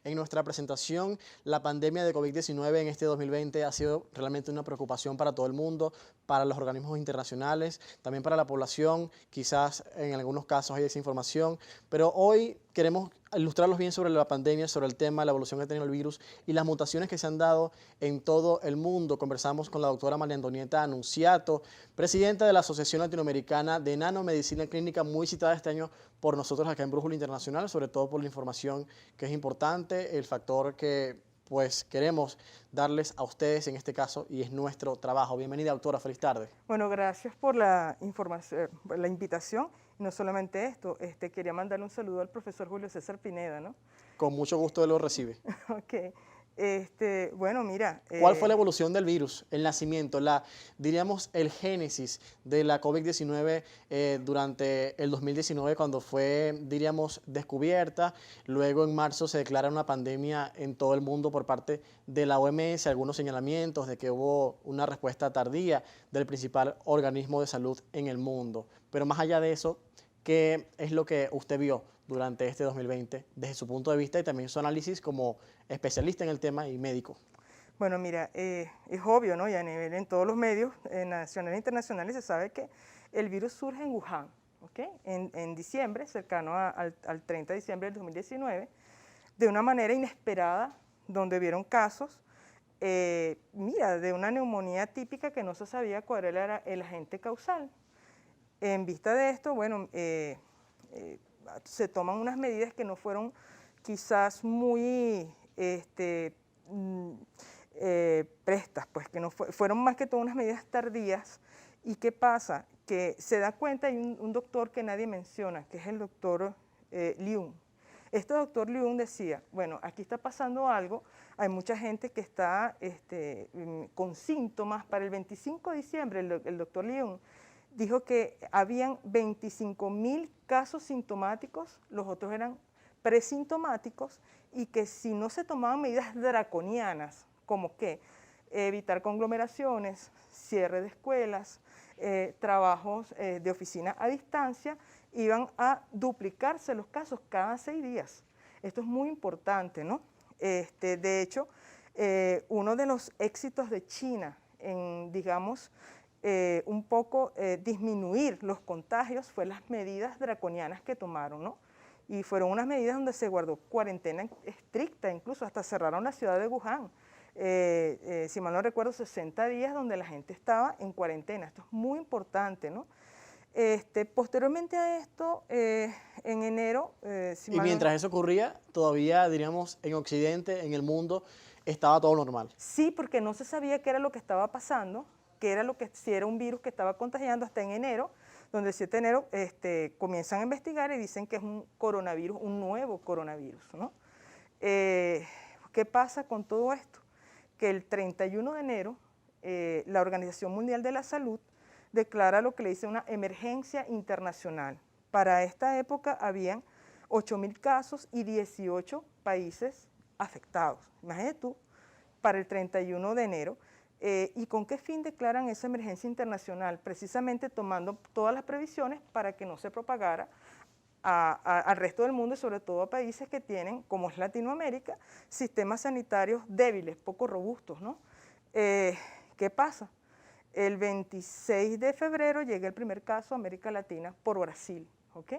En nuestra presentación, la pandemia de COVID-19 en este 2020 ha sido realmente una preocupación para todo el mundo, para los organismos internacionales, también para la población. Quizás en algunos casos hay desinformación, pero hoy queremos ilustrarlos bien sobre la pandemia, sobre el tema, la evolución que ha tenido el virus y las mutaciones que se han dado en todo el mundo. Conversamos con la doctora María Antonieta Anunciato, presidenta de la Asociación Latinoamericana de Nanomedicina Clínica, muy citada este año por nosotros acá en Brújula Internacional, sobre todo por la información que es importante, el factor que pues queremos darles a ustedes en este caso y es nuestro trabajo. Bienvenida, doctora, feliz tarde. Bueno, gracias por la información, por la invitación. Y no solamente esto, quería mandarle un saludo al profesor Julio César Pineda, ¿no? Con mucho gusto él lo recibe. Ok. Bueno, mira. ¿Cuál fue la evolución del virus, el nacimiento, diríamos, el génesis de la COVID-19 durante el 2019 cuando fue, diríamos, descubierta? Luego en marzo se declara una pandemia en todo el mundo por parte de la OMS, algunos señalamientos de que hubo una respuesta tardía del principal organismo de salud en el mundo. Pero más allá de eso, ¿qué es lo que usted vio durante este 2020 desde su punto de vista y también su análisis como especialista en el tema y médico? Bueno, mira, es obvio, ¿no? Y a nivel en todos los medios nacionales e internacionales se sabe que el virus surge en Wuhan, ¿ok? En diciembre, cercano al 30 de diciembre del 2019, de una manera inesperada, donde vieron casos, mira, de una neumonía típica que no se sabía cuál era el agente causal. En vista de esto, bueno, se toman unas medidas que no fueron quizás muy mm, prestas, pues que no fueron más que todo unas medidas tardías. ¿Y qué pasa? Que se da cuenta, hay un doctor que nadie menciona, que es el doctor Liu. Este doctor Liu decía, bueno, aquí está pasando algo, hay mucha gente que está con síntomas. Para el 25 de diciembre, el doctor Liu dijo que habían 25.000 casos sintomáticos, los otros eran presintomáticos, y que si no se tomaban medidas draconianas, como que evitar conglomeraciones, cierre de escuelas, trabajos de oficina a distancia, iban a duplicarse los casos cada 6 días. Esto es muy importante, ¿no? De hecho, uno de los éxitos de China en, digamos, un poco disminuir los contagios fue las medidas draconianas que tomaron, ¿no? Y fueron unas medidas donde se guardó cuarentena estricta, incluso hasta cerraron la ciudad de Wuhan. Si mal no recuerdo, 60 días donde la gente estaba en cuarentena. Esto es muy importante, ¿no? Posteriormente a esto, en enero, si Y mal no... mientras eso ocurría, todavía, diríamos, en Occidente, en el mundo, estaba todo normal. Sí, porque no se sabía qué era lo que estaba pasando, qué era lo que, si era un virus que estaba contagiando hasta en enero, donde el 7 de enero comienzan a investigar y dicen que es un coronavirus, un nuevo coronavirus, ¿no? ¿Qué pasa con todo esto? Que el 31 de enero la Organización Mundial de la Salud declara lo que le dice una emergencia internacional. Para esta época habían 8.000 casos y 18 países afectados. Imagínate tú, para el 31 de enero. ¿Y con qué fin declaran esa emergencia internacional? Precisamente tomando todas las previsiones para que no se propagara al resto del mundo y sobre todo a países que tienen, como es Latinoamérica, sistemas sanitarios débiles, poco robustos, ¿no? ¿Qué pasa? El 26 de febrero llega el primer caso a América Latina por Brasil, ¿ok?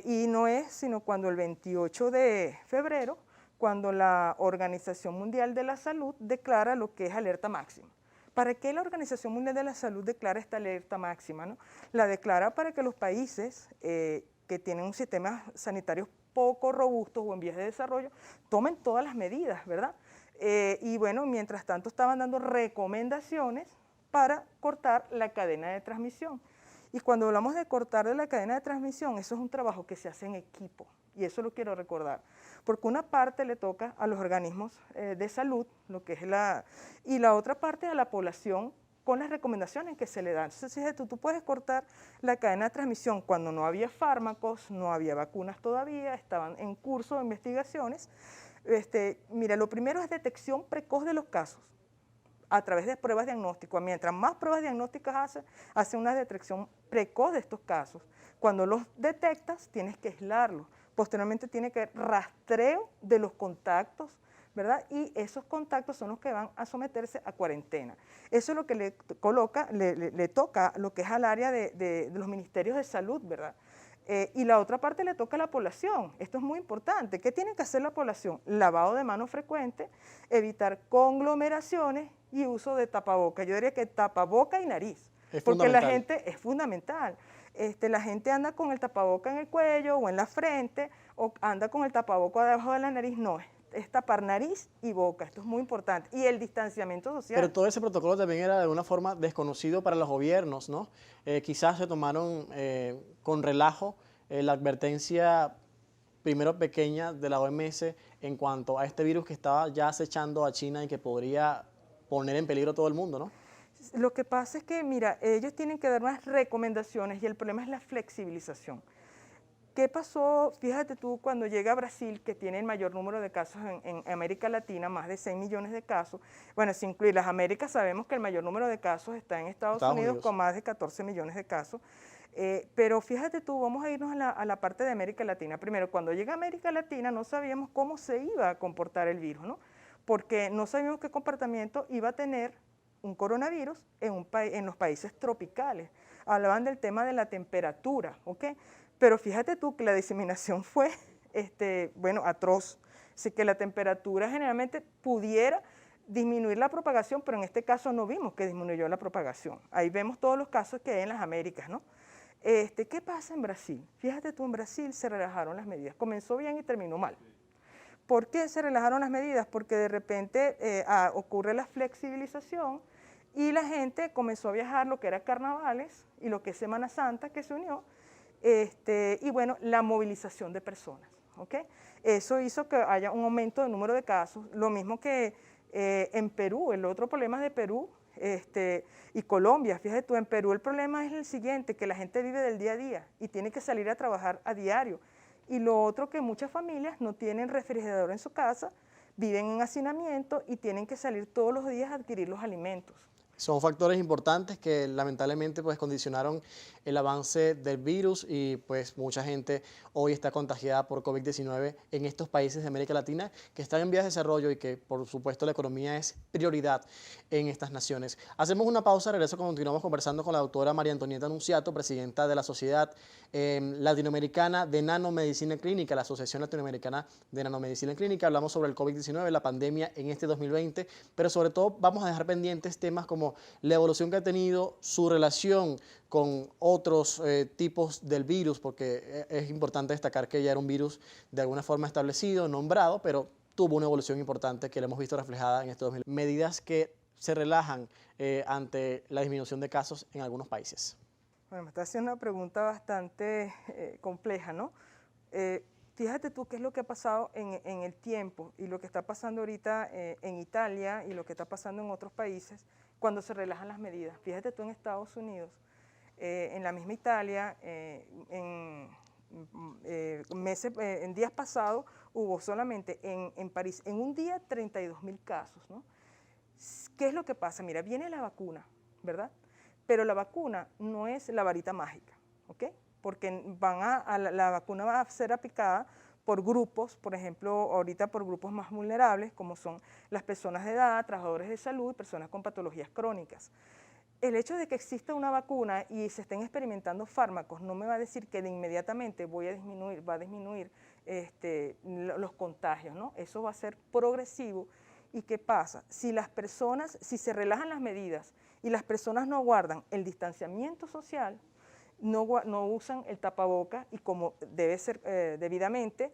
Y no es sino cuando el 28 de febrero, cuando la Organización Mundial de la Salud declara lo que es alerta máxima. ¿Para qué la Organización Mundial de la Salud declara esta alerta máxima, no? La declara para que los países que tienen un sistema sanitario poco robusto o en vías de desarrollo tomen todas las medidas, ¿verdad? Y bueno, mientras tanto estaban dando recomendaciones para cortar la cadena de transmisión. Y cuando hablamos de cortar de la cadena de transmisión, eso es un trabajo que se hace en equipo, y eso lo quiero recordar, porque una parte le toca a los organismos de salud, lo que es y la otra parte a la población con las recomendaciones que se le dan. Entonces, fíjate, tú puedes cortar la cadena de transmisión cuando no había fármacos, no había vacunas todavía, estaban en curso de investigaciones. Mira, lo primero es detección precoz de los casos a través de pruebas diagnósticas. Mientras más pruebas diagnósticas hace una detección precoz de estos casos. Cuando los detectas, tienes que aislarlos, posteriormente tiene que haber rastreo de los contactos, ¿verdad? Y esos contactos son los que van a someterse a cuarentena. Eso es lo que le toca lo que es al área de los ministerios de salud, ¿verdad? Y la otra parte le toca a la población. Esto es muy importante. ¿Qué tiene que hacer la población? Lavado de manos frecuente, evitar conglomeraciones y uso de tapaboca. Yo diría que tapaboca y nariz. Es Porque fundamental. la gente, es fundamental. La gente anda con el tapaboca en el cuello o en la frente, o anda con el tapaboca debajo de la nariz. No, es tapar nariz y boca. Esto es muy importante. Y el distanciamiento social. Pero todo ese protocolo también era de alguna forma desconocido para los gobiernos, ¿no? Quizás se tomaron con relajo la advertencia primero pequeña de la OMS en cuanto a este virus que estaba ya acechando a China y que podría poner en peligro a todo el mundo, ¿no? Lo que pasa es que, mira, ellos tienen que dar unas recomendaciones y el problema es la flexibilización. ¿Qué pasó? Fíjate tú, cuando llega a Brasil, que tiene el mayor número de casos en América Latina, más de 6 millones de casos. Bueno, sin incluir las Américas, sabemos que el mayor número de casos está en Estados Unidos, con más de 14 millones de casos. Pero fíjate tú, vamos a irnos a la parte de América Latina. Primero, cuando llega a América Latina no sabíamos cómo se iba a comportar el virus, ¿no? Porque no sabíamos qué comportamiento iba a tener un coronavirus en los países tropicales. Hablaban del tema de la temperatura, ¿ok? Pero fíjate tú que la diseminación fue, bueno, atroz. Así que la temperatura generalmente pudiera disminuir la propagación, pero en este caso no vimos que disminuyó la propagación. Ahí vemos todos los casos que hay en las Américas, ¿no? ¿Qué pasa en Brasil? Fíjate tú, en Brasil se relajaron las medidas. Comenzó bien y terminó mal. ¿Por qué se relajaron las medidas? Porque de repente ocurre la flexibilización y la gente comenzó a viajar lo que era carnavales y lo que es Semana Santa, que se unió, y bueno, la movilización de personas, ¿ok? Eso hizo que haya un aumento del número de casos, lo mismo que en Perú. El otro problema es de Perú y Colombia. Fíjate tú, en Perú el problema es el siguiente, que la gente vive del día a día y tiene que salir a trabajar a diario. Y lo otro, que muchas familias no tienen refrigerador en su casa, viven en hacinamiento y tienen que salir todos los días a adquirir los alimentos. Son factores importantes que lamentablemente pues condicionaron el avance del virus y pues mucha gente hoy está contagiada por COVID-19 en estos países de América Latina que están en vías de desarrollo y que por supuesto la economía es prioridad en estas naciones. Hacemos una pausa, regreso, continuamos conversando con la doctora María Antonieta Nunziato, presidenta de la Sociedad Latinoamericana de Nanomedicina Clínica, la Asociación Latinoamericana de Nanomedicina Clínica. Hablamos sobre el COVID-19, la pandemia en este 2020, pero sobre todo vamos a dejar pendientes temas como la evolución que ha tenido, su relación con otros tipos del virus, porque es importante destacar que ya era un virus de alguna forma establecido, nombrado, pero tuvo una evolución importante que la hemos visto reflejada en estos 2020. Medidas que se relajan ante la disminución de casos en algunos países. Bueno, me está haciendo una pregunta bastante compleja, ¿no? Fíjate tú qué es lo que ha pasado en el tiempo y lo que está pasando ahorita en Italia y lo que está pasando en otros países cuando se relajan las medidas. Fíjate tú en Estados Unidos, en la misma Italia, en días pasados hubo solamente en París, en un día, 32.000 casos, ¿no? ¿Qué es lo que pasa? Mira, viene la vacuna, ¿verdad? Pero la vacuna no es la varita mágica, ¿ok? Porque la vacuna va a ser aplicada por grupos, por ejemplo, ahorita por grupos más vulnerables, como son las personas de edad, trabajadores de salud y personas con patologías crónicas. El hecho de que exista una vacuna y se estén experimentando fármacos no me va a decir que de inmediatamente va a disminuir los contagios, ¿no? Eso va a ser progresivo. ¿Y qué pasa? Si se relajan las medidas y las personas no guardan el distanciamiento social, no usan el tapaboca y como debe ser debidamente,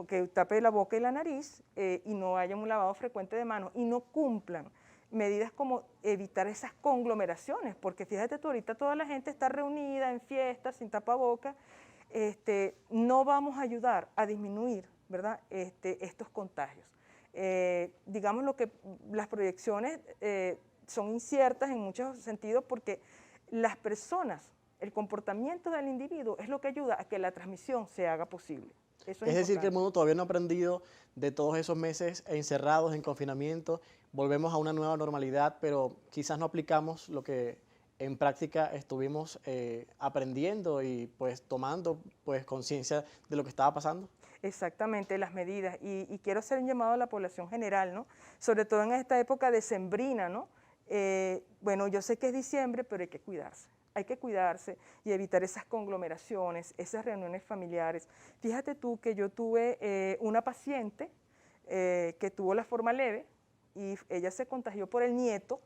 que tape la boca y la nariz y no haya un lavado frecuente de manos y no cumplan medidas como evitar esas conglomeraciones, porque fíjate tú, ahorita toda la gente está reunida en fiestas sin tapaboca, no vamos a ayudar a disminuir, ¿verdad? Estos contagios. Digamos las proyecciones son inciertas en muchos sentidos porque las personas, el comportamiento del individuo es lo que ayuda a que la transmisión se haga posible. Eso Es decir, que el mundo todavía no ha aprendido de todos esos meses encerrados en confinamiento, volvemos a una nueva normalidad, pero quizás no aplicamos lo que en práctica estuvimos aprendiendo y pues tomando pues conciencia de lo que estaba pasando. Exactamente, las medidas. Y quiero hacer un llamado a la población general, ¿no? Sobre todo en esta época decembrina, ¿no? Bueno, yo sé que es diciembre, pero hay que cuidarse. Hay que cuidarse y evitar esas conglomeraciones, esas reuniones familiares. Fíjate tú que yo tuve una paciente que tuvo la forma leve y ella se contagió por el nieto,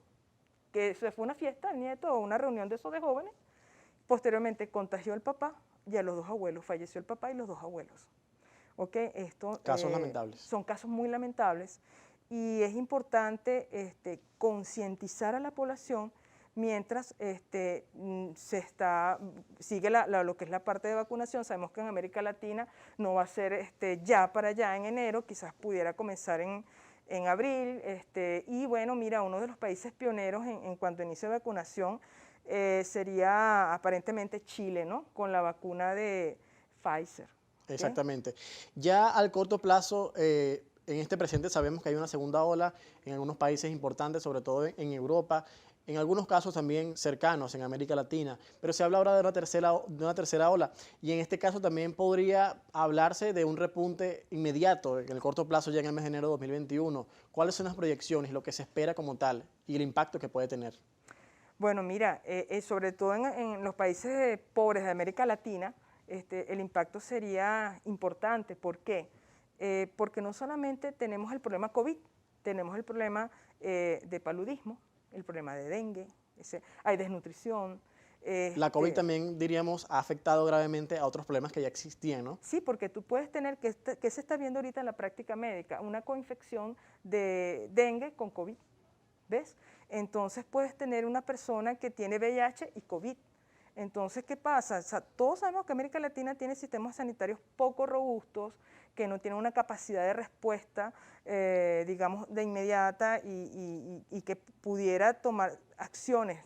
que se fue a una fiesta, el nieto, o una reunión de esos de jóvenes. Posteriormente contagió al papá y a los dos abuelos. Falleció el papá y los dos abuelos. ¿Ok? Esto Casos lamentables. son casos muy lamentables y es importante concientizar a la población mientras sigue lo que es la parte de vacunación. Sabemos que en América Latina no va a ser ya para allá en enero, quizás pudiera comenzar en abril, y bueno, mira, uno de los países pioneros en cuanto a inicio de vacunación sería aparentemente Chile, ¿no? Con la vacuna de Pfizer. Exactamente. Ya al corto plazo, en este presente sabemos que hay una segunda ola en algunos países importantes, sobre todo en Europa, en algunos casos también cercanos en América Latina, pero se habla ahora de una tercera ola y en este caso también podría hablarse de un repunte inmediato en el corto plazo ya en el mes de enero de 2021. ¿Cuáles son las proyecciones, lo que se espera como tal y el impacto que puede tener? Bueno, mira, sobre todo en los países pobres de América Latina, el impacto sería importante. ¿Por qué? Porque no solamente tenemos el problema COVID, tenemos el problema de paludismo, el problema de dengue, hay desnutrición. La COVID también, diríamos, ha afectado gravemente a otros problemas que ya existían, ¿no? Sí, porque tú puedes tener, que se está viendo ahorita en la práctica médica, una coinfección de dengue con COVID, ¿ves? Entonces puedes tener una persona que tiene VIH y COVID. Entonces, ¿qué pasa? O sea, todos sabemos que América Latina tiene sistemas sanitarios poco robustos, que no tienen una capacidad de respuesta, digamos, de inmediata y que pudiera tomar acciones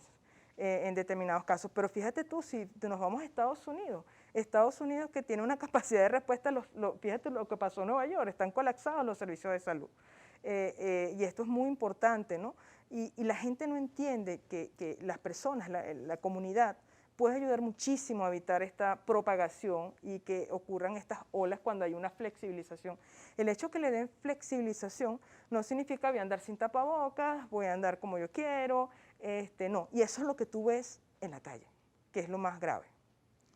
en determinados casos. Pero fíjate tú, si nos vamos a Estados Unidos que tiene una capacidad de respuesta, fíjate lo que pasó en Nueva York, están colapsados los servicios de salud. Y esto es muy importante, ¿no? Y la gente no entiende que las personas, la comunidad, puede ayudar muchísimo a evitar esta propagación y que ocurran estas olas cuando hay una flexibilización. El hecho que le den flexibilización no significa voy a andar sin tapabocas, voy a andar como yo quiero, no. Y eso es lo que tú ves en la calle, que es lo más grave.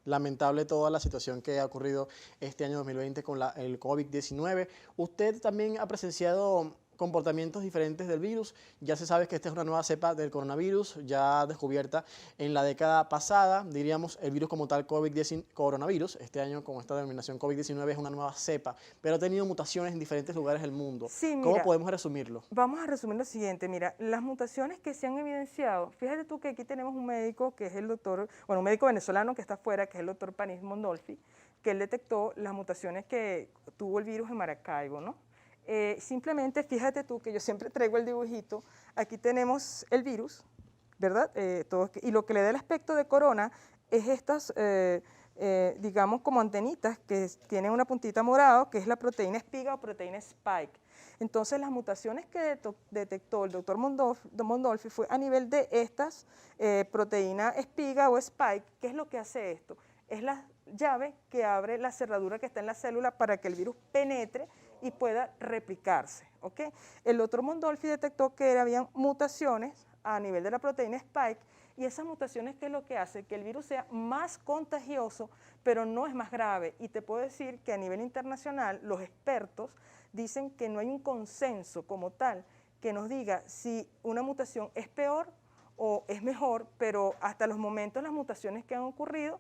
Lamentable toda la situación que ha ocurrido este año 2020 con el COVID-19. Usted también ha presenciado comportamientos diferentes del virus. Ya se sabe que esta es una nueva cepa del coronavirus, ya descubierta en la década pasada. Diríamos el virus como tal coronavirus. Este año con esta denominación COVID-19 es una nueva cepa, pero ha tenido mutaciones en diferentes lugares del mundo. Sí, ¿Cómo mira, podemos resumirlo? vamos a resumir lo siguiente, mira, las mutaciones que se han evidenciado, fíjate tú que aquí tenemos un médico que es el doctor, bueno, un médico venezolano que está afuera, que es el doctor Panis Mondolfi, que él detectó las mutaciones que tuvo el virus en Maracaibo, ¿no? Simplemente fíjate tú que yo siempre traigo el dibujito, aquí tenemos el virus, ¿verdad? Y lo que le da el aspecto de corona es estas, digamos, como antenitas que tienen una puntita morada, que es la proteína espiga o proteína spike. Entonces, las mutaciones que detectó el doctor Mondolfi fue a nivel de estas proteínas espiga o spike. ¿Qué es lo que hace esto? Es la llave que abre la cerradura que está en la célula para que el virus penetre y pueda replicarse, ¿ok? El doctor Mondolfi detectó que habían mutaciones a nivel de la proteína spike y esas mutaciones, ¿qué es lo que hace? Que el virus sea más contagioso, pero no es más grave. Y te puedo decir que a nivel internacional los expertos dicen que no hay un consenso como tal que nos diga si una mutación es peor o es mejor, pero hasta los momentos las mutaciones que han ocurrido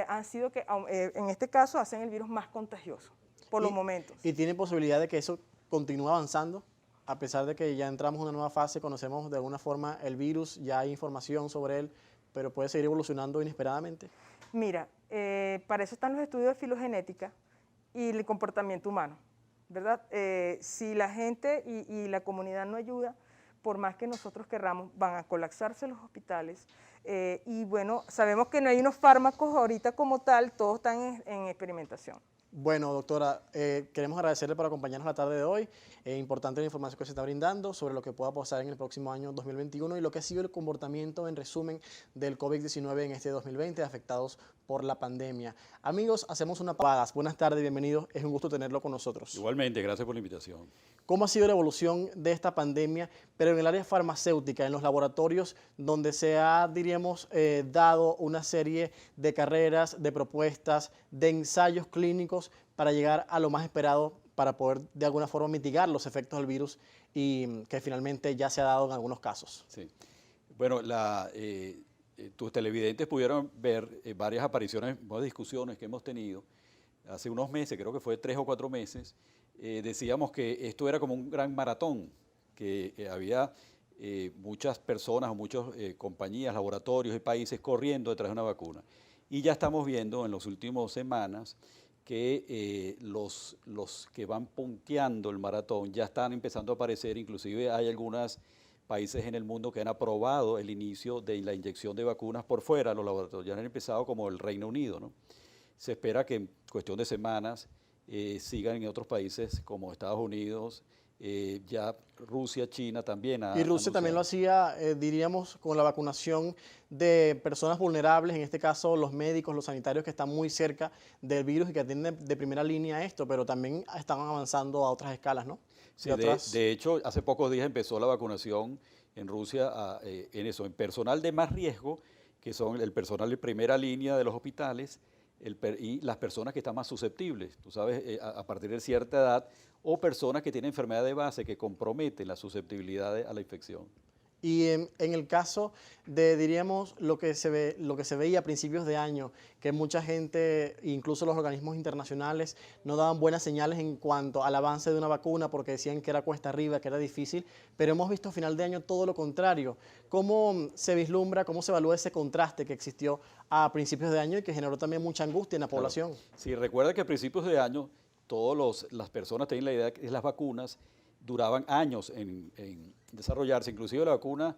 han sido que en este caso hacen el virus más contagioso, por los momentos. ¿Y tiene posibilidad de que eso continúe avanzando? A pesar de que ya entramos en una nueva fase, conocemos de alguna forma el virus, ya hay información sobre él, pero puede seguir evolucionando inesperadamente. Mira, para eso están los estudios de filogenética y el comportamiento humano, ¿verdad? Si la gente y la comunidad no ayuda, por más que nosotros querramos, van a colapsarse los hospitales. Y bueno, sabemos que no hay unos fármacos ahorita como tal, todos están en experimentación. Bueno, doctora, queremos agradecerle por acompañarnos la tarde de hoy. Importante la información que se está brindando sobre lo que pueda pasar en el próximo año 2021 y lo que ha sido el comportamiento en resumen del COVID-19 en este 2020, afectados por la pandemia. Amigos, hacemos una pausa. Buenas tardes, bienvenidos. Es un gusto tenerlo con nosotros. Igualmente, gracias por la invitación. ¿Cómo ha sido la evolución de esta pandemia, pero en el área farmacéutica, en los laboratorios donde se ha, diríamos, dado una serie de carreras, de propuestas, de ensayos clínicos para llegar a lo más esperado para poder de alguna forma mitigar los efectos del virus y que finalmente ya se ha dado en algunos casos? Sí. Bueno, tus televidentes pudieron ver varias apariciones, varias discusiones que hemos tenido hace unos meses, creo que fue 3 o 4 meses. Decíamos que esto era como un gran maratón, que había muchas personas o muchas compañías, laboratorios y países corriendo detrás de una vacuna. Y ya estamos viendo en las últimas semanas que los que van punteando el maratón ya están empezando a aparecer, inclusive hay algunos países en el mundo que han aprobado el inicio de la inyección de vacunas por fuera, los laboratorios ya han empezado como el Reino Unido, ¿no? Se espera que en cuestión de semanas sigan en otros países como Estados Unidos, ya Rusia, China también. Y Rusia también lo hacía, diríamos, con la vacunación de personas vulnerables, en este caso los médicos, los sanitarios que están muy cerca del virus y que atienden de primera línea esto, pero también están avanzando a otras escalas, ¿no? Sí, de hecho, hace pocos días empezó la vacunación en Rusia en personal de más riesgo, que son el personal de primera línea de los hospitales, y las personas que están más susceptibles, tú sabes, a partir de cierta edad, o personas que tienen enfermedad de base que comprometen la susceptibilidad a la infección. Y en el caso de, diríamos, lo que se veía a principios de año, que mucha gente, incluso los organismos internacionales, no daban buenas señales en cuanto al avance de una vacuna porque decían que era cuesta arriba, que era difícil, pero hemos visto a final de año todo lo contrario. ¿Cómo se vislumbra, cómo se evalúa ese contraste que existió a principios de año y que generó también mucha angustia en la población? Sí, recuerda que a principios de año las personas tenían la idea de que las vacunas duraban años en desarrollarse, inclusive la vacuna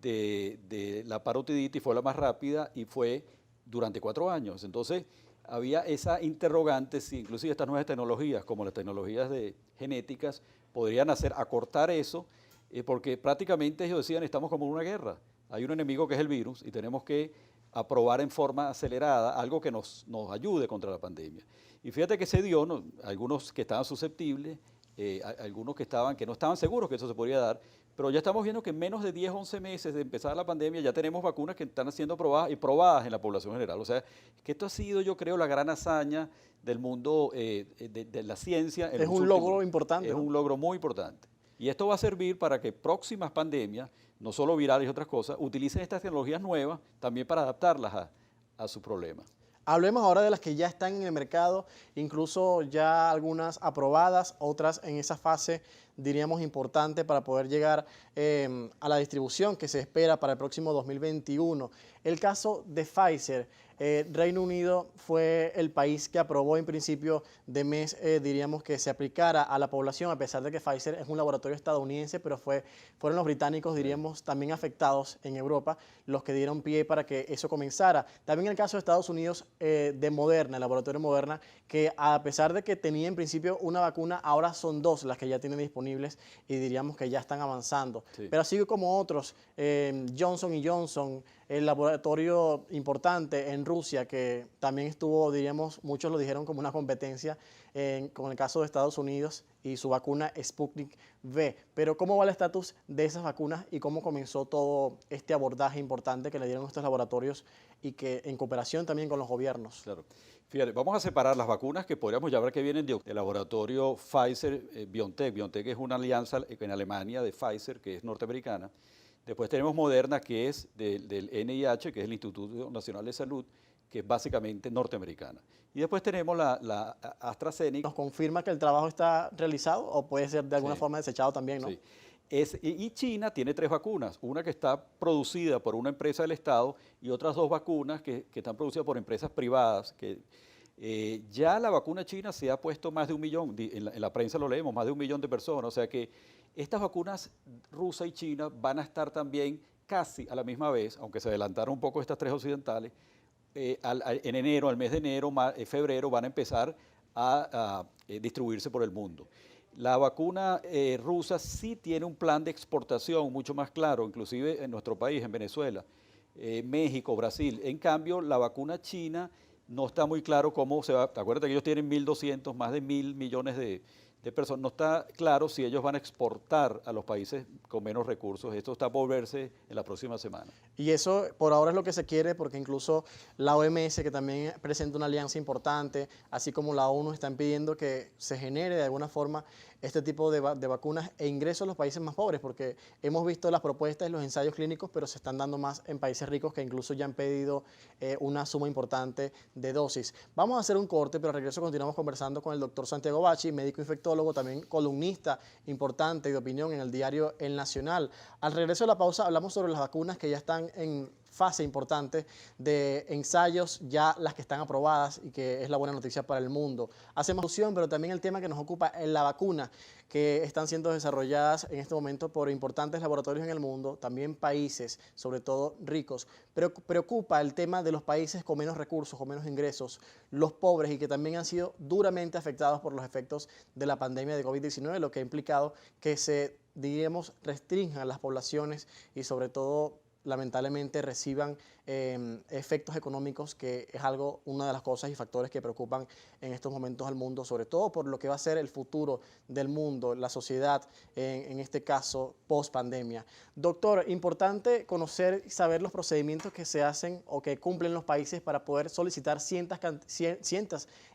de la parotiditis fue la más rápida y fue durante 4 años. Entonces había esa interrogante si inclusive estas nuevas tecnologías, como las tecnologías de genéticas, podrían acortar eso, porque prácticamente ellos decían, estamos como en una guerra, hay un enemigo que es el virus y tenemos que aprobar en forma acelerada algo que nos ayude contra la pandemia. Y fíjate que se dio, ¿no? Algunos que estaban susceptibles, algunos que no estaban seguros que eso se podría dar, pero ya estamos viendo que en menos de 10, 11 meses de empezar la pandemia ya tenemos vacunas que están siendo probadas en la población general. O sea, que esto ha sido, yo creo, la gran hazaña del mundo de la ciencia. Es un logro importante. Es un logro muy importante. Y esto va a servir para que próximas pandemias, no solo virales y otras cosas, utilicen estas tecnologías nuevas también para adaptarlas a su problema. Hablemos ahora de las que ya están en el mercado, incluso ya algunas aprobadas, otras en esa fase, diríamos, importante para poder llegar a la distribución que se espera para el próximo 2021. El caso de Pfizer, Reino Unido fue el país que aprobó en principio de mes, diríamos, que se aplicara a la población, a pesar de que Pfizer es un laboratorio estadounidense, pero fueron los británicos, diríamos, también afectados en Europa, los que dieron pie para que eso comenzara. También el caso de Estados Unidos, de Moderna, el laboratorio Moderna, que a pesar de que tenía en principio una vacuna, ahora son 2 las que ya tienen disponibles y diríamos que ya están avanzando. Sí. Pero así como otros, Johnson & Johnson, el laboratorio importante en Rusia, que también estuvo, diríamos, muchos lo dijeron como una competencia con el caso de Estados Unidos y su vacuna Sputnik V. Pero ¿cómo va el estatus de esas vacunas y cómo comenzó todo este abordaje importante que le dieron estos laboratorios y que en cooperación también con los gobiernos? Claro. Fíjate, vamos a separar las vacunas que podríamos llamar que vienen del laboratorio Pfizer-BioNTech. BioNTech es una alianza en Alemania de Pfizer, que es norteamericana. Después tenemos Moderna, que es del NIH, que es el Instituto Nacional de Salud, que es básicamente norteamericana. Y después tenemos la AstraZeneca. ¿Nos confirma que el trabajo está realizado o puede ser de alguna forma desechado también, no? Sí. Y China tiene 3 vacunas, una que está producida por una empresa del Estado y otras 2 vacunas que están producidas por empresas privadas. Ya la vacuna china se ha puesto más de 1 millón, en la prensa lo leemos, más de 1 millón de personas, o sea que estas vacunas rusa y china van a estar también casi a la misma vez, aunque se adelantaron un poco estas 3 occidentales, en enero, al mes de enero, febrero, van a empezar distribuirse por el mundo. La vacuna rusa sí tiene un plan de exportación mucho más claro, inclusive en nuestro país, en Venezuela, México, Brasil. En cambio, la vacuna china no está muy claro cómo se va. Acuérdate que ellos tienen 1.200, más de 1.000 millones de personas. No está claro si ellos van a exportar a los países con menos recursos. Esto está por verse en la próxima semana. Y eso por ahora es lo que se quiere, porque incluso la OMS, que también presenta una alianza importante, así como la ONU, están pidiendo que se genere de alguna forma este tipo de vacunas e ingreso a los países más pobres, porque hemos visto las propuestas y los ensayos clínicos, pero se están dando más en países ricos que incluso ya han pedido una suma importante de dosis. Vamos a hacer un corte, pero al regreso continuamos conversando con el doctor Santiago Bachi, médico infectólogo, también columnista importante y de opinión en el diario El Nacional. Al regreso de la pausa hablamos sobre las vacunas que ya están en fase importante de ensayos, ya las que están aprobadas y que es la buena noticia para el mundo. Hacemos alusión, pero también el tema que nos ocupa es la vacuna, que están siendo desarrolladas en este momento por importantes laboratorios en el mundo, también países, sobre todo ricos. Pero preocupa el tema de los países con menos recursos, con menos ingresos, los pobres y que también han sido duramente afectados por los efectos de la pandemia de COVID-19, lo que ha implicado que se, diríamos, restrinjan las poblaciones y sobre todo lamentablemente reciban efectos económicos, que es algo, una de las cosas y factores que preocupan en estos momentos al mundo, sobre todo por lo que va a ser el futuro del mundo, la sociedad, en este caso, post pandemia. Doctor, importante conocer y saber los procedimientos que se hacen o que cumplen los países para poder solicitar cientas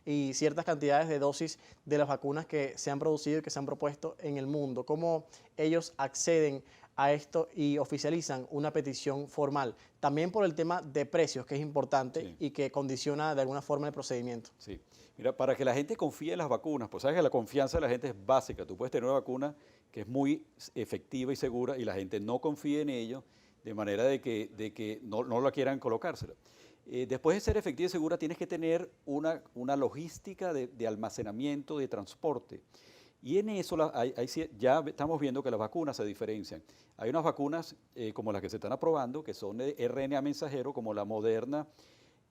y ciertas cantidades de dosis de las vacunas que se han producido y que se han propuesto en el mundo. ¿Cómo ellos acceden a esto y oficializan una petición formal? También por el tema de precios, que es importante, sí, y que condiciona de alguna forma el procedimiento. Sí. Mira, para que la gente confíe en las vacunas, pues sabes que la confianza de la gente es básica. Tú puedes tener una vacuna que es muy efectiva y segura y la gente no confía en ello, de manera de que no la quieran colocársela. Después de ser efectiva y segura, tienes que tener una logística de almacenamiento, de transporte. Y en eso ya estamos viendo que las vacunas se diferencian. Hay unas vacunas como las que se están aprobando, que son de RNA mensajero, como la Moderna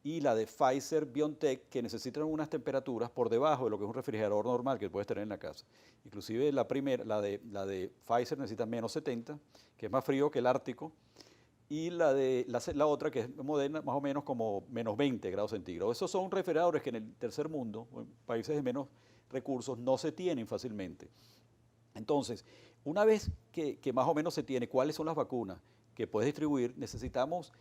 y la de Pfizer-BioNTech, que necesitan unas temperaturas por debajo de lo que es un refrigerador normal que puedes tener en la casa. Inclusive la de Pfizer necesita menos 70, que es más frío que el Ártico, y la otra, que es Moderna, más o menos como menos 20 grados centígrados. Esos son refrigeradores que en el tercer mundo, o en países de menos recursos, no se tienen fácilmente. Entonces, una vez que más o menos se tiene cuáles son las vacunas que puedes distribuir, necesitamos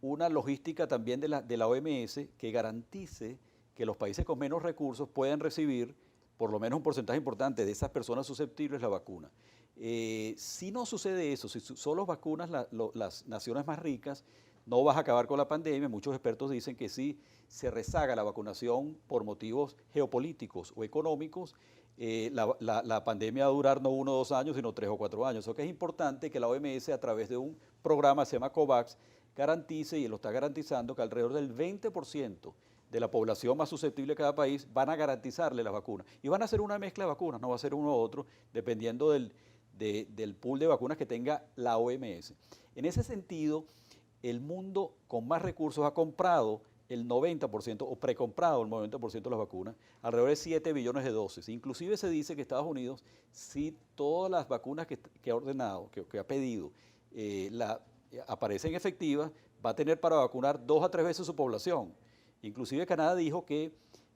una logística también de la OMS que garantice que los países con menos recursos puedan recibir por lo menos un porcentaje importante de esas personas susceptibles la vacuna. Si no sucede eso, si solo vacunas las naciones más ricas, no vas a acabar con la pandemia. Muchos expertos dicen que si se rezaga la vacunación por motivos geopolíticos o económicos, la pandemia va a durar no 1 o 2 años, sino 3 o 4 años. O sea que es importante que la OMS, a través de un programa que se llama COVAX, garantice, y lo está garantizando, que alrededor del 20% de la población más susceptible de cada país van a garantizarle las vacunas. Y van a hacer una mezcla de vacunas, no va a ser uno u otro, dependiendo del pool de vacunas que tenga la OMS. En ese sentido, el mundo con más recursos ha comprado el 90% o precomprado el 90% de las vacunas, alrededor de 7 billones de dosis. Inclusive se dice que Estados Unidos, si todas las vacunas que ha ordenado, que ha pedido, aparecen efectivas, va a tener para vacunar 2 a 3 veces su población. Inclusive Canadá dijo que,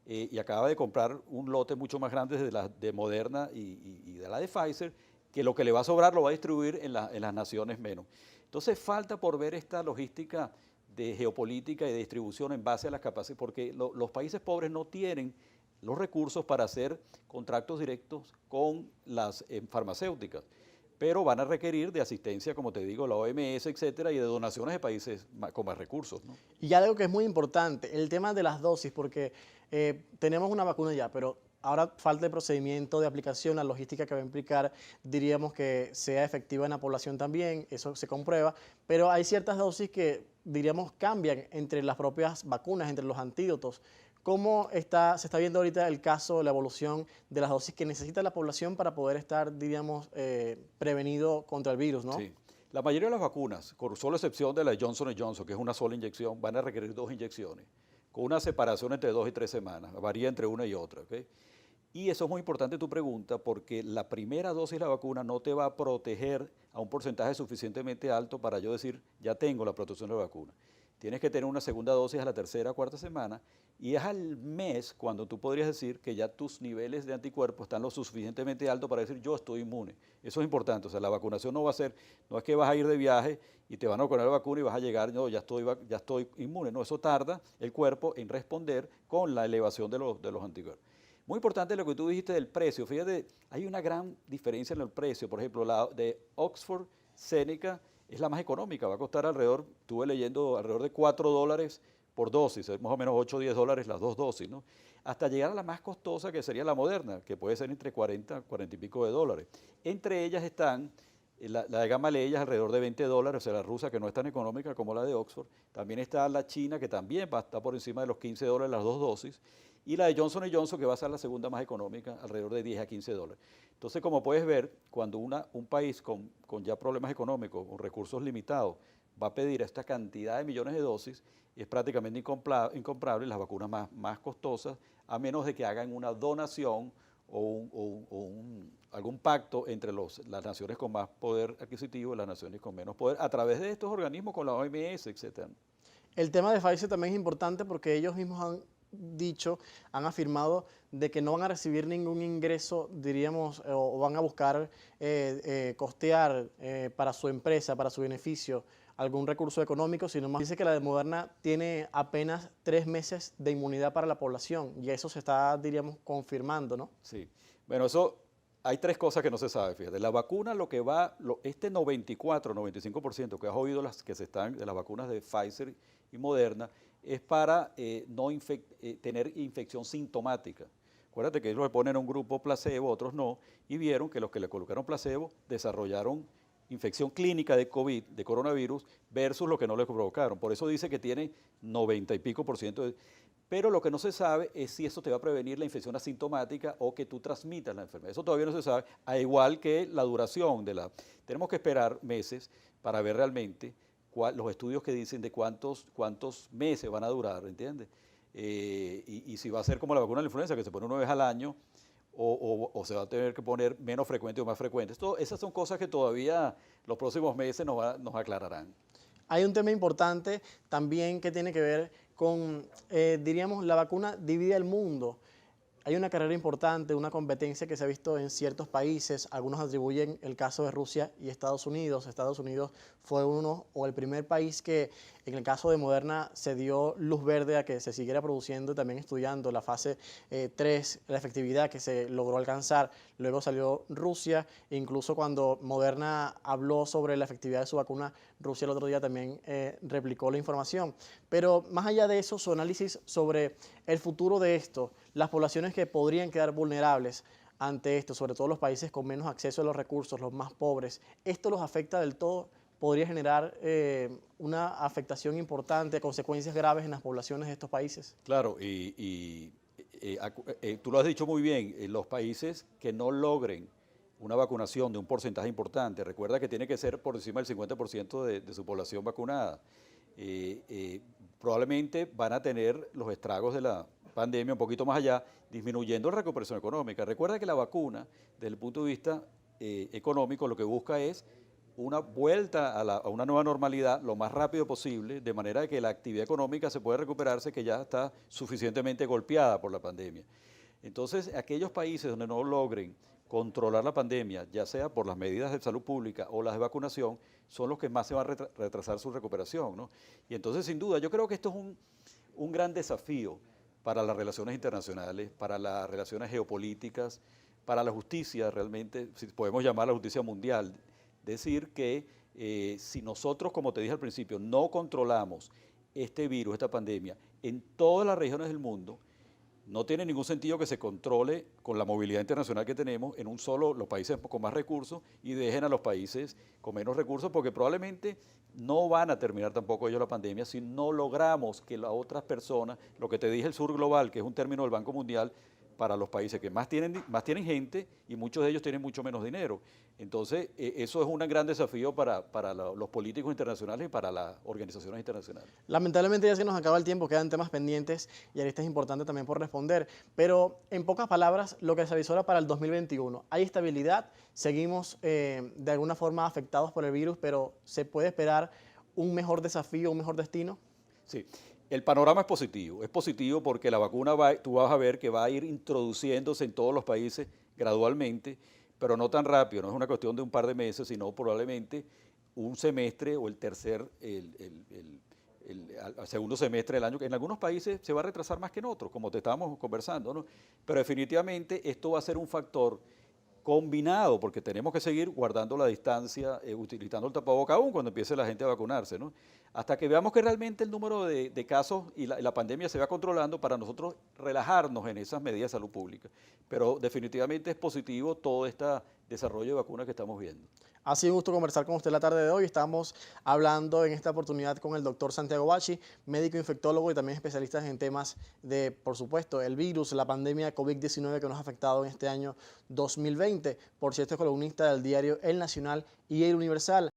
y acaba de comprar un lote mucho más grande de Moderna y de la de Pfizer, que lo que le va a sobrar lo va a distribuir en las naciones menos. Entonces falta por ver esta logística de geopolítica y de distribución en base a las capacidades, porque los países pobres no tienen los recursos para hacer contratos directos con las farmacéuticas, pero van a requerir de asistencia, como te digo, la OMS, etcétera, y de donaciones de países con más recursos, ¿no? Y algo que es muy importante, el tema de las dosis, porque tenemos una vacuna ya, pero ahora falta el procedimiento de aplicación, la logística que va a implicar, diríamos, que sea efectiva en la población también, eso se comprueba, pero hay ciertas dosis que, diríamos, cambian entre las propias vacunas, entre los antídotos. ¿Cómo se está viendo ahorita el caso, la evolución de las dosis que necesita la población para poder estar, diríamos, prevenido contra el virus, ¿no? Sí. La mayoría de las vacunas, con solo excepción de la Johnson & Johnson, que es una sola inyección, van a requerir 2 inyecciones con una separación entre 2 y 3 semanas, varía entre una y otra. ¿Ok? Y eso es muy importante tu pregunta, porque la primera dosis de la vacuna no te va a proteger a un porcentaje suficientemente alto para yo decir, ya tengo la protección de la vacuna. Tienes que tener una segunda dosis a la tercera o cuarta semana, y es al mes cuando tú podrías decir que ya tus niveles de anticuerpos están lo suficientemente altos para decir, yo estoy inmune. Eso es importante, o sea, la vacunación no va a ser, no es que vas a ir de viaje y te van a poner la vacuna y vas a llegar, no, ya estoy inmune. No, eso tarda el cuerpo en responder con la elevación de los anticuerpos. Muy importante lo que tú dijiste del precio. Fíjate, hay una gran diferencia en el precio. Por ejemplo, la de Oxford Seneca es la más económica. Va a costar alrededor, estuve leyendo, alrededor de $4 por dosis, más o menos 8 o 10 dólares las dos dosis, ¿no? Hasta llegar a la más costosa, que sería la Moderna, que puede ser entre 40 y pico de dólares. Entre ellas están la de Gamaleya, alrededor de $20, o sea, la rusa, que no es tan económica como la de Oxford. También está la china, que también va a estar por encima de los $15 las dos dosis. Y la de Johnson Johnson, que va a ser la segunda más económica, alrededor de 10 a $15. Entonces, como puedes ver, cuando un país con ya problemas económicos, con recursos limitados, va a pedir esta cantidad de millones de dosis, es prácticamente incomparable las vacunas más costosas, a menos de que hagan una donación o algún pacto entre las naciones con más poder adquisitivo y las naciones con menos poder, a través de estos organismos con la OMS, etc. El tema de Pfizer también es importante porque ellos mismos han afirmado de que no van a recibir ningún ingreso, diríamos, o van a buscar costear para su empresa, para su beneficio, algún recurso económico, sino más dice que la de Moderna tiene apenas 3 meses de inmunidad para la población y eso se está, diríamos, confirmando, ¿no? Sí. Bueno, eso hay 3 cosas que no se sabe, fíjate. La vacuna, este 94-95% que has oído de las vacunas de Pfizer y Moderna, es para no tener infección sintomática. Acuérdate que ellos le ponen a un grupo placebo, otros no, y vieron que los que le colocaron placebo desarrollaron infección clínica de COVID, de coronavirus, versus los que no le provocaron. Por eso dice que tiene 90 y pico por ciento pero lo que no se sabe es si eso te va a prevenir la infección asintomática o que tú transmitas la enfermedad. Eso todavía no se sabe, a igual que la duración Tenemos que esperar meses para ver realmente los estudios que dicen de cuántos meses van a durar, ¿entiendes? Y si va a ser como la vacuna de la influenza, que se pone una vez al año, o se va a tener que poner menos frecuente o más frecuente. Esas son cosas que todavía los próximos meses nos aclararán. Hay un tema importante también que tiene que ver con, diríamos, la vacuna divide el mundo. Hay una carrera importante, una competencia que se ha visto en ciertos países. Algunos atribuyen el caso de Rusia y Estados Unidos. Estados Unidos fue uno o el primer país que en el caso de Moderna se dio luz verde a que se siguiera produciendo y también estudiando la fase 3, la efectividad que se logró alcanzar. Luego salió Rusia, e incluso cuando Moderna habló sobre la efectividad de su vacuna, Rusia el otro día también replicó la información. Pero más allá de eso, su análisis sobre el futuro de esto, las poblaciones que podrían quedar vulnerables ante esto, sobre todo los países con menos acceso a los recursos, los más pobres, ¿esto los afecta del todo? ¿Podría generar una afectación importante, consecuencias graves en las poblaciones de estos países? Claro, tú lo has dicho muy bien, los países que no logren una vacunación de un porcentaje importante, recuerda que tiene que ser por encima del 50% de su población vacunada, probablemente van a tener los estragos de la pandemia un poquito más allá, disminuyendo la recuperación económica. Recuerda que la vacuna, desde el punto de vista económico, lo que busca es una vuelta a una nueva normalidad lo más rápido posible, de manera que la actividad económica se pueda recuperarse, que ya está suficientemente golpeada por la pandemia. Entonces, aquellos países donde no logren controlar la pandemia, ya sea por las medidas de salud pública o las de vacunación, son los que más se van a retrasar su recuperación, ¿no? Y entonces, sin duda, yo creo que esto es un gran desafío para las relaciones internacionales, para las relaciones geopolíticas, para la justicia realmente, si podemos llamar la justicia mundial. Decir que si nosotros, como te dije al principio, no controlamos este virus, esta pandemia, en todas las regiones del mundo, no tiene ningún sentido que se controle con la movilidad internacional que tenemos en los países con más recursos y dejen a los países con menos recursos, porque probablemente no van a terminar tampoco ellos la pandemia si no logramos que las otras personas, lo que te dije el sur global, que es un término del Banco Mundial, para los países que más tienen gente y muchos de ellos tienen mucho menos dinero. Entonces, eso es un gran desafío para los políticos internacionales y para las organizaciones internacionales. Lamentablemente ya se nos acaba el tiempo, quedan temas pendientes y aristas importantes también por responder, pero en pocas palabras, lo que se avisora para el 2021, hay estabilidad, seguimos de alguna forma afectados por el virus, pero ¿se puede esperar un mejor desafío, un mejor destino? Sí, el panorama es positivo porque la vacuna tú vas a ver que va a ir introduciéndose en todos los países gradualmente, pero no tan rápido, no es una cuestión de un par de meses, sino probablemente un semestre o el segundo semestre del año, que en algunos países se va a retrasar más que en otros, como te estábamos conversando, ¿no? Pero definitivamente esto va a ser un factor combinado, porque tenemos que seguir guardando la distancia, utilizando el tapaboca aún cuando empiece la gente a vacunarse, ¿no? Hasta que veamos que realmente el número de casos y la pandemia se va controlando para nosotros relajarnos en esas medidas de salud pública. Pero definitivamente es positivo todo este desarrollo de vacunas que estamos viendo. Ha sido un gusto conversar con usted la tarde de hoy. Estamos hablando en esta oportunidad con el doctor Santiago Bachi, médico infectólogo y también especialista en temas de, por supuesto, el virus, la pandemia COVID-19 que nos ha afectado en este año 2020. Por cierto, es columnista del diario El Nacional y El Universal.